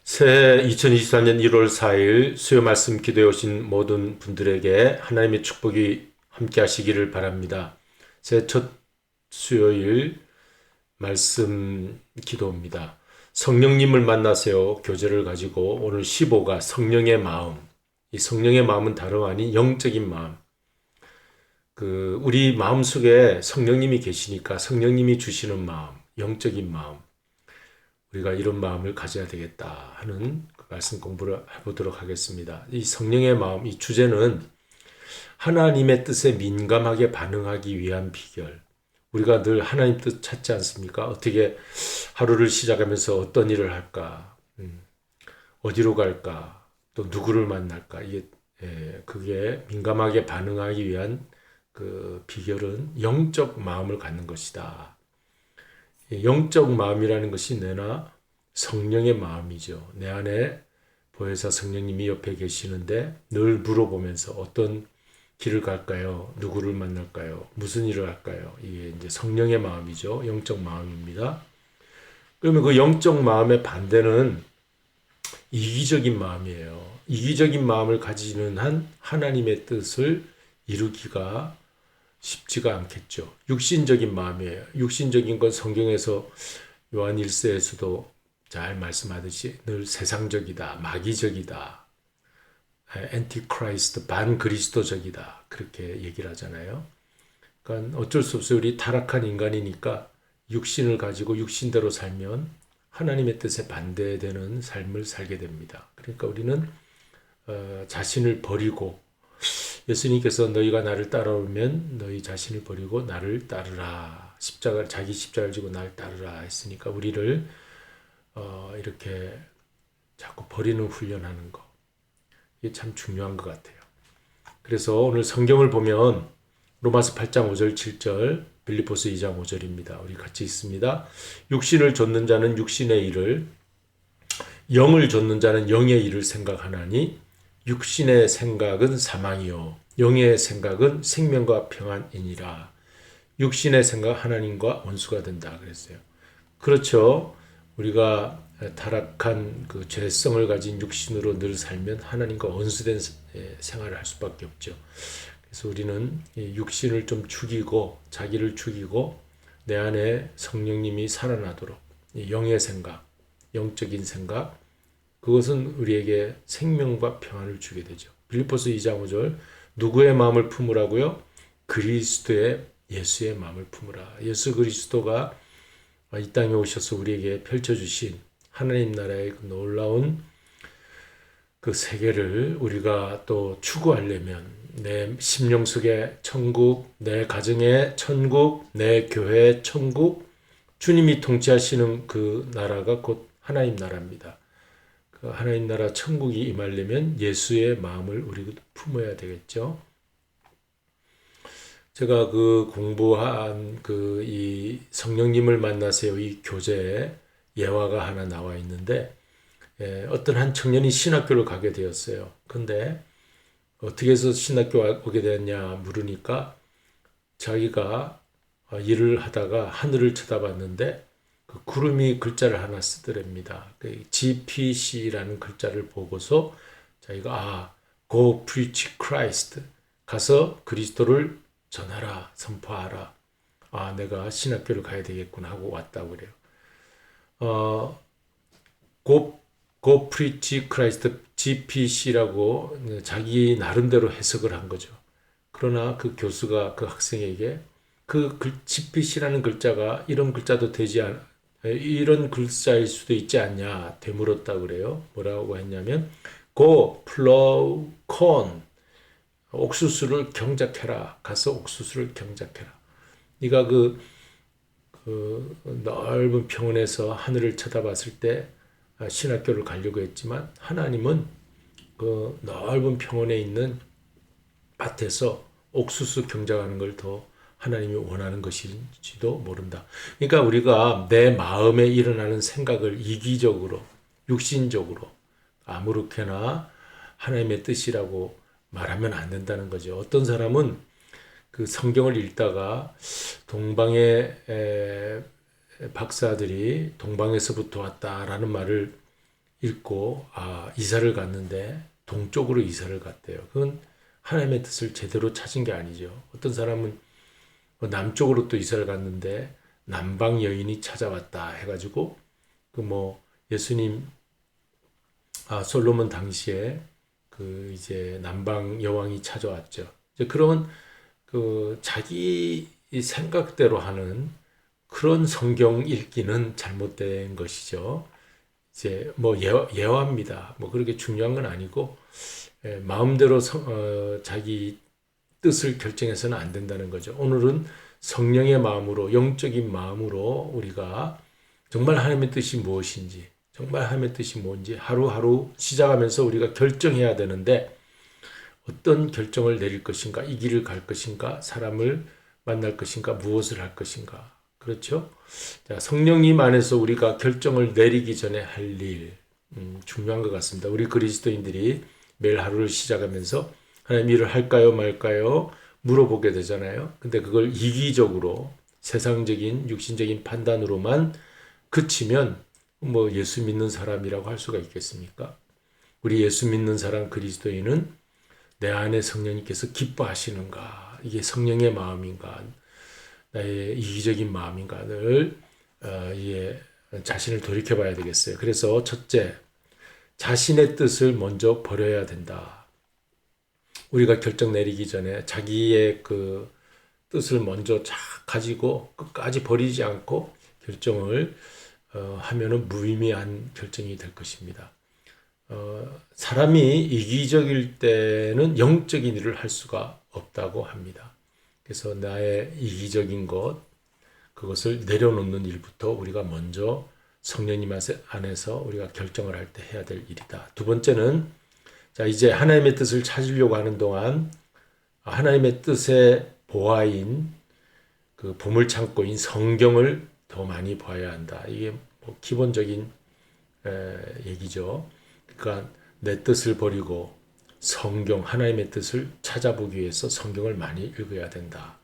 새해 2024년 1월 4일 수요 말씀 기도에 오신 모든 분들에게 하나님의 축복이 함께 하시기를 바랍니다. 새해 첫 수요일 말씀 기도입니다. 성령님을 만나세요 교제를 가지고 오늘 15가 성령의 마음. 이 성령의 마음은 다름 아닌 영적인 마음. 우리 마음 속에 성령님이 계시니까 성령님이 주시는 마음, 영적인 마음. 우리가 이런 마음을 가져야 되겠다 하는 그 말씀 공부를 해보도록 하겠습니다. 이 성령의 마음, 이 주제는 하나님의 뜻에 민감하게 반응하기 위한 비결. 우리가 늘 하나님 뜻 찾지 않습니까? 어떻게 하루를 시작하면서 어떤 일을 할까? 어디로 갈까? 또 누구를 만날까? 그게 민감하게 반응하기 위한 그 비결은 영적 마음을 갖는 것이다. 영적 마음이라는 것이 내나 성령의 마음이죠. 내 안에 보혜사 성령님이 옆에 계시는데 늘 물어보면서 어떤 길을 갈까요? 누구를 만날까요? 무슨 일을 할까요? 이게 이제 성령의 마음이죠. 영적 마음입니다. 그러면 그 영적 마음의 반대는 이기적인 마음이에요. 이기적인 마음을 가지는 한 하나님의 뜻을 이루기가 쉽지가 않겠죠. 육신적인 마음이에요. 육신적인 건 성경에서 요한 1세에서도 잘 말씀하듯이 늘 세상적이다, 마귀적이다, 엔티크라이스트, 반그리스도적이다 그렇게 얘기를 하잖아요. 그러니까 어쩔 수 없어요. 우리 타락한 인간이니까 육신을 가지고 육신대로 살면 하나님의 뜻에 반대되는 삶을 살게 됩니다. 그러니까 우리는 자신을 버리고 예수님께서 너희가 나를 따라오면 너희 자신을 버리고 나를 따르라. 자기 십자가를 지고 나를 따르라 했으니까 우리를 이렇게 자꾸 버리는 훈련하는 거. 이게 참 중요한 것 같아요. 그래서 오늘 성경을 보면 로마서 8장 5절 7절 빌립보서 2장 5절입니다. 우리 같이 읽습니다. 육신을 좇는 자는 육신의 일을 영을 좇는 자는 영의 일을 생각하나니 육신의 생각은 사망이요 영의 생각은 생명과 평안이니라. 육신의 생각 하나님과 원수가 된다 그랬어요. 그렇죠. 우리가 타락한 그 죄성을 가진 육신으로 늘 살면 하나님과 원수된 생활을 할 수밖에 없죠. 그래서 우리는 육신을 좀 죽이고 자기를 죽이고 내 안에 성령님이 살아나도록 영의 생각, 영적인 생각 그것은 우리에게 생명과 평안을 주게 되죠. 빌립보서 2장 5절 누구의 마음을 품으라고요? 그리스도의 예수의 마음을 품으라. 예수 그리스도가 이 땅에 오셔서 우리에게 펼쳐주신 하나님 나라의 그 놀라운 그 세계를 우리가 또 추구하려면 내 심령 속에 천국, 내 가정의 천국, 내 교회의 천국, 주님이 통치하시는 그 나라가 곧 하나님 나라입니다. 그 하나님 나라 천국이 임하려면 예수의 마음을 우리가 품어야 되겠죠. 제가 그 공부한 이 성령님을 만나세요 이 교재에 예화가 하나 나와 있는데 어떤 한 청년이 신학교를 가게 되었어요. 근데 어떻게 해서 신학교 오게 되었냐 물으니까 자기가 일을 하다가 하늘을 쳐다봤는데 그 구름이 글자를 하나 쓰더랍니다. 그 GPC라는 글자를 보고서 자기가 Go preach Christ 가서 그리스도를 전하라 선포하라. 내가 신학교를 가야 되겠구나 하고 왔다고 그래요. Go preach Christ GPC라고 자기 나름대로 해석을 한 거죠. 그러나 그 교수가 그 학생에게 그 GPC라는 글자가 이런 글자도 되지 않아 이런 글자일 수도 있지 않냐 되물었다고 그래요. 뭐라고 했냐면 Go plow corn 옥수수를 경작해라. 가서 옥수수를 경작해라. 네가 그 넓은 평원에서 하늘을 쳐다봤을 때 신학교를 가려고 했지만 하나님은 그 넓은 평원에 있는 밭에서 옥수수 경작하는 걸 더 하나님이 원하는 것인지도 모른다. 그러니까 우리가 내 마음에 일어나는 생각을 이기적으로 육신적으로 아무렇게나 하나님의 뜻이라고 말하면 안 된다는 거죠. 어떤 사람은 그 성경을 읽다가 동방의 박사들이 동방에서부터 왔다라는 말을 읽고 이사를 갔는데 동쪽으로 이사를 갔대요. 그건 하나님의 뜻을 제대로 찾은 게 아니죠. 어떤 사람은 남쪽으로 또 이사를 갔는데 남방 여인이 찾아왔다 해가지고 그 뭐 예수님 솔로몬 당시에 그 이제 남방 여왕이 찾아왔죠. 이제 그런 그 자기 생각대로 하는 그런 성경 읽기는 잘못된 것이죠. 이제 뭐 예화입니다. 뭐 그렇게 중요한 건 아니고 마음대로 자기 뜻을 결정해서는 안 된다는 거죠. 오늘은 성령의 마음으로 영적인 마음으로 우리가 정말 하나님의 뜻이 무엇인지 정말 하나님의 뜻이 뭔지 하루하루 시작하면서 우리가 결정해야 되는데 어떤 결정을 내릴 것인가, 이 길을 갈 것인가, 사람을 만날 것인가, 무엇을 할 것인가. 그렇죠? 자, 성령님 안에서 우리가 결정을 내리기 전에 할 일, 중요한 것 같습니다. 우리 그리스도인들이 매일 하루를 시작하면서 하나님 일을 할까요, 말까요? 물어보게 되잖아요. 근데 그걸 이기적으로 세상적인, 육신적인 판단으로만 그치면 뭐 예수 믿는 사람이라고 할 수가 있겠습니까? 우리 예수 믿는 사람 그리스도인은 내 안에 성령님께서 기뻐하시는가? 이게 성령의 마음인가? 나의 이기적인 마음인가를 자신을 돌이켜봐야 되겠어요. 그래서 첫째, 자신의 뜻을 먼저 버려야 된다. 우리가 결정 내리기 전에 자기의 그 뜻을 먼저 쫙 가지고 끝까지 버리지 않고 결정을 하면은 무의미한 결정이 될 것입니다. 사람이 이기적일 때는 영적인 일을 할 수가 없다고 합니다. 그래서 나의 이기적인 그것을 내려놓는 일부터 우리가 먼저 성령님 안에서 우리가 결정을 할 때 해야 될 일이다. 두 번째는 자 이제 하나님의 뜻을 찾으려고 하는 동안 하나님의 뜻의 보화인 그 보물창고인 성경을 더 많이 봐야 한다. 이게 뭐 기본적인 얘기죠. 그러니까 내 뜻을 버리고 성경 하나님의 뜻을 찾아보기 위해서 성경을 많이 읽어야 된다.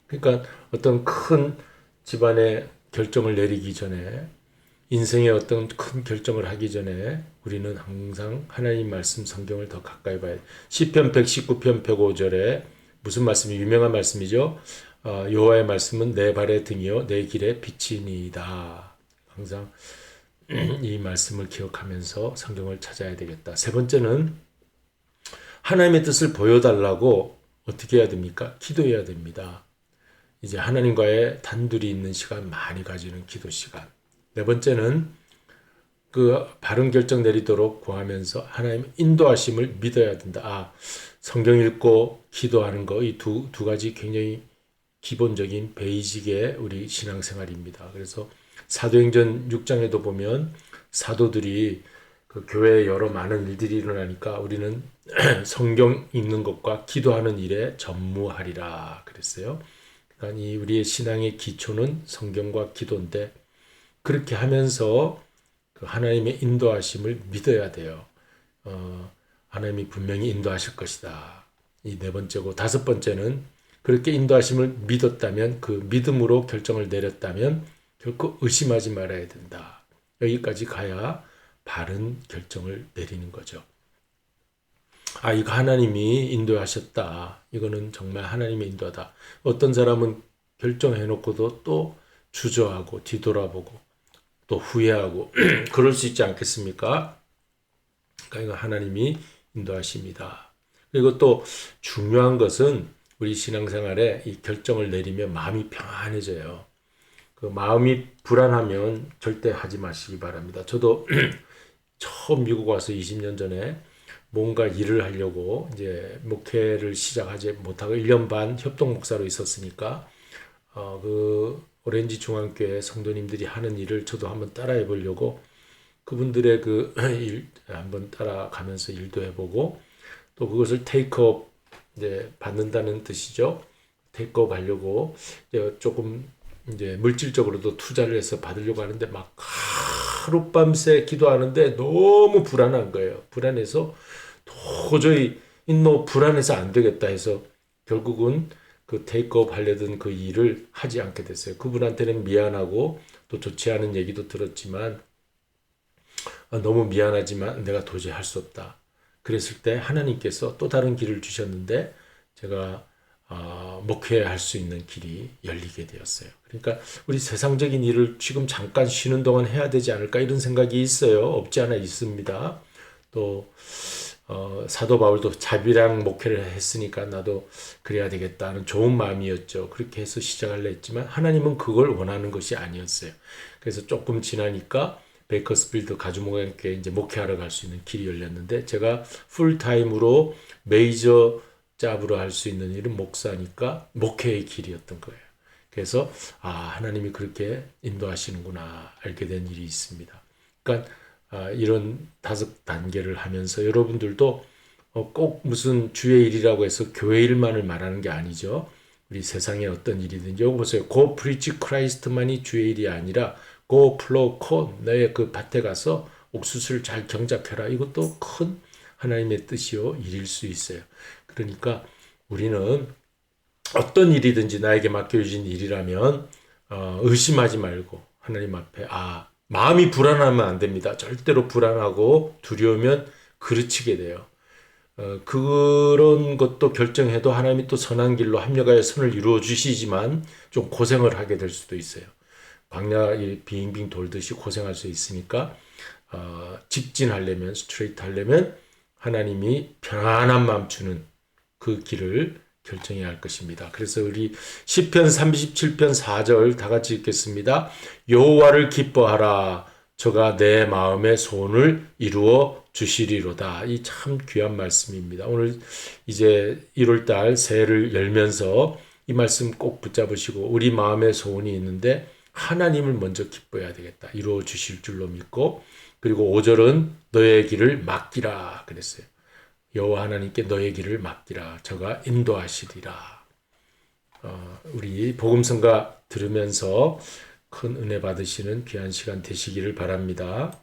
그러니까 어떤 큰 집안의 결정을 내리기 전에 인생의 어떤 큰 결정을 하기 전에 우리는 항상 하나님 말씀 성경을 더 가까이 봐야 돼. 시편 119편 105절에 무슨 말씀이 유명한 말씀이죠. 여호와의 말씀은 내 발의 등이요 내 길의 빛이니이다. 항상 이 말씀을 기억하면서 성경을 찾아야 되겠다. 세 번째는 하나님의 뜻을 보여달라고 어떻게 해야 됩니까? 기도해야 됩니다. 이제 하나님과의 단둘이 있는 시간 많이 가지는 기도 시간. 네 번째는 그 바른 결정 내리도록 구하면서 하나님 인도하심을 믿어야 된다. 성경 읽고 기도하는 거 이 두 가지 굉장히 기본적인 베이직의 우리 신앙생활입니다. 그래서 사도행전 6장에도 보면 사도들이 그 교회에 여러 많은 일들이 일어나니까 우리는 성경 읽는 것과 기도하는 일에 전무하리라 그랬어요. 그러니까 이 우리의 신앙의 기초는 성경과 기도인데 그렇게 하면서 그 하나님의 인도하심을 믿어야 돼요. 하나님이 분명히 인도하실 것이다. 이 네 번째고 다섯 번째는 그렇게 인도하심을 믿었다면 그 믿음으로 결정을 내렸다면 결코 의심하지 말아야 된다. 여기까지 가야 바른 결정을 내리는 거죠. 이거 하나님이 인도하셨다. 이거는 정말 하나님의 인도다. 어떤 사람은 결정해놓고도 또 주저하고 뒤돌아보고 또 후회하고 그럴 수 있지 않겠습니까? 그러니까 이거 하나님이 인도하십니다. 그리고 또 중요한 것은 우리 신앙생활에 이 결정을 내리면 마음이 평안해져요. 그 마음이 불안하면 절대 하지 마시기 바랍니다. 저도 처음 미국 와서 20년 전에 뭔가 일을 하려고 이제 목회를 시작하지 못하고 1년 반 협동 목사로 있었으니까 그 오렌지 중앙교회 성도님들이 하는 일을 저도 한번 따라해 보려고 그분들의 그 일 한번 따라가면서 일도 해보고 또 그것을 테이크업 이제 받는다는 뜻이죠. 테이크업 하려고 이제 조금 이제 물질적으로도 투자를 해서 받으려고 하는데 막 하룻밤새 기도하는데 너무 불안한 거예요. 불안해서 도저히 불안해서 안 되겠다 해서 결국은 그 테이크업 하려던 그 일을 하지 않게 됐어요. 그분한테는 미안하고 또 좋지 않은 얘기도 들었지만 너무 미안하지만 내가 도저히 할 수 없다. 그랬을 때 하나님께서 또 다른 길을 주셨는데 제가 목회할 수 있는 길이 열리게 되었어요. 그러니까 우리 세상적인 일을 지금 잠깐 쉬는 동안 해야 되지 않을까 이런 생각이 있어요. 없지 않아 있습니다. 또 사도 바울도 자비랑 목회를 했으니까 나도 그래야 되겠다는 좋은 마음이었죠. 그렇게 해서 시작하려 했지만 하나님은 그걸 원하는 것이 아니었어요. 그래서 조금 지나니까 베이커스필드 가주목회에 이제 목회하러 갈 수 있는 길이 열렸는데 제가 풀타임으로 메이저 잡으로 할 수 있는 일은 목사니까 목회의 길이었던 거예요. 그래서 하나님이 그렇게 인도하시는구나 알게 된 일이 있습니다. 그러니까 이런 5단계를 하면서 여러분들도 꼭 무슨 주의 일이라고 해서 교회 일만을 말하는 게 아니죠. 우리 세상에 어떤 일이든지 여기 보세요. Go preach Christ만이 주의 일이 아니라 Go plow corn, 너의 그 밭에 가서 옥수수를 잘 경작해라. 이것도 큰 하나님의 뜻이요 일일 수 있어요. 그러니까 우리는 어떤 일이든지 나에게 맡겨주신 일이라면 의심하지 말고 하나님 앞에 마음이 불안하면 안 됩니다. 절대로 불안하고 두려우면 그르치게 돼요. 그런 것도 결정해도 하나님이 또 선한 길로 합력하여 선을 이루어 주시지만 좀 고생을 하게 될 수도 있어요. 광야에 빙빙 돌듯이 고생할 수 있으니까 직진하려면 스트레이트 하려면 하나님이 편안한 마음 주는 그 길을 결정해야 할 것입니다. 그래서 우리 시편 37편 4절 다 같이 읽겠습니다. 여호와를 기뻐하라. 저가 내 마음의 소원을 이루어 주시리로다. 이 참 귀한 말씀입니다. 오늘 이제 1월달 새해를 열면서 이 말씀 꼭 붙잡으시고 우리 마음의 소원이 있는데 하나님을 먼저 기뻐해야 되겠다. 이루어 주실 줄로 믿고 그리고 5절은 너의 길을 맡기라 그랬어요. 여호와 하나님께 너의 길을 맡기라. 저가 인도하시리라. 우리 복음성가 들으면서 큰 은혜 받으시는 귀한 시간 되시기를 바랍니다.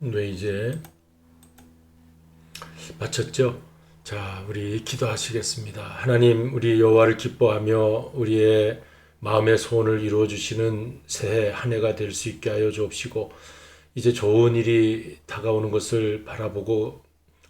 네, 이제 마쳤죠? 자, 우리 기도하시겠습니다. 하나님, 우리 여호와를 기뻐하며 우리의 마음의 소원을 이루어 주시는 새해 한 해가 될 수 있게 하여 주옵시고, 이제 좋은 일이 다가오는 것을 바라보고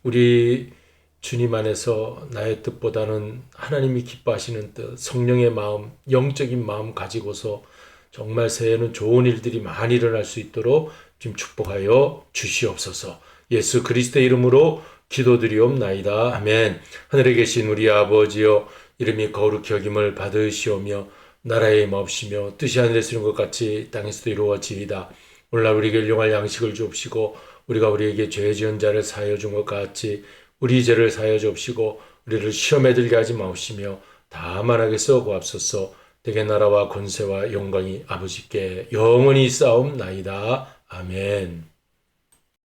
우리 주님 안에서 나의 뜻보다는 하나님이 기뻐하시는 뜻, 성령의 마음, 영적인 마음 가지고서 정말 새해에는 좋은 일들이 많이 일어날 수 있도록 좀 축복하여 주시옵소서. 예수 그리스도의 이름으로 기도드리옵나이다. 아멘. 하늘에 계신 우리 아버지여, 이름이 거룩히 여김을 받으시오며 나라의 임하옵시며 뜻이 하늘에서 이룬 것 같이 땅에서도 이루어지이다. 오늘날 우리에게 일용할 양식을 주옵시고 우리가 우리에게 죄 지은 자를 사하여 준 것 같이 우리 죄를 사하여 주옵시고 우리를 시험에 들게 하지 마옵시며 다만 하게서 구합소서. 대개 나라와 권세와 영광이 아버지께 영원히 싸움나이다. 아멘.